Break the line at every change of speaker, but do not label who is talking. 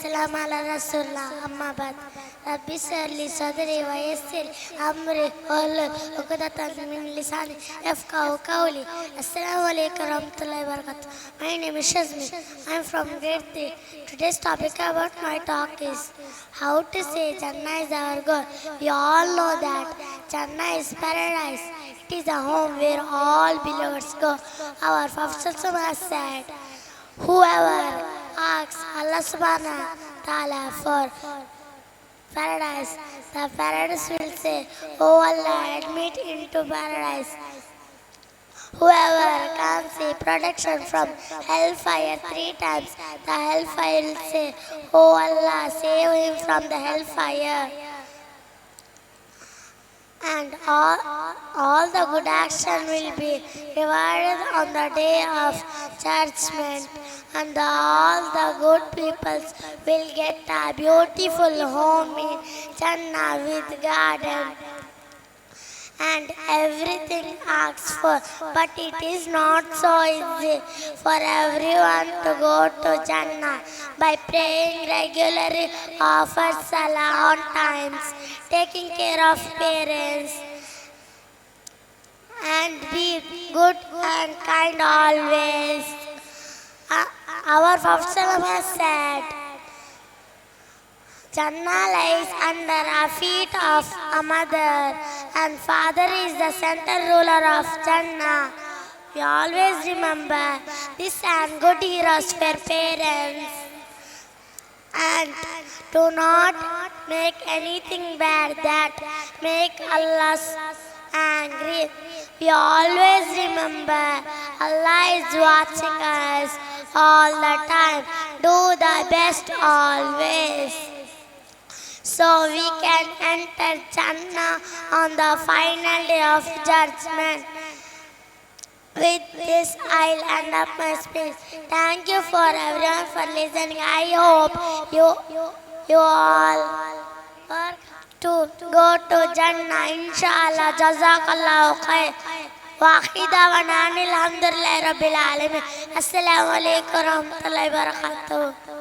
السلام على رسول الله أما بعد رب اشرح لي صدري ويسر أمري واحلل عقدة من لساني يفقهوا قولي. Assalamu alaikum warahmatullahi wabarakatuh. My name is Shazmi. I am from grade 3. Today's topic about my talk is how to say Jannah is our goal. We all know that Jannah is paradise. It is a home where all believers go. Our Prophet has said, whoever asks Allah subhanahu wa ta'ala for paradise, the paradise will say, oh Allah, admit into paradise. Whoever can see protection from hellfire 3 times, the hellfire will say, oh Allah, save him from the hellfire. And all the good action will be rewarded on the day of judgment, and all the good people will get a beautiful home in Jannah with garden and everything asked for. But it is not so easy for everyone to go to Jannah. By praying regularly, offer salah on times, taking care of parents, and be good and kind always. Our Prophet has said, Jannah lies under the feet of a mother, and father is the center ruler of Jannah. We always remember this and good heroes for parents, and do not make anything bad that make Allah angry. We always remember Allah is watching us all the time. Do the best always, so we can enter Jannah on the final day of judgment. With this, I'll end up my speech. Thank you for everyone for listening. I hope you all work to go to Jannah, inshallah. Jazakallahu khair. Wa da'wana alhamdulillahi rabbil alamin. Assalamu alaikum warahmatullahi wabarakatuh.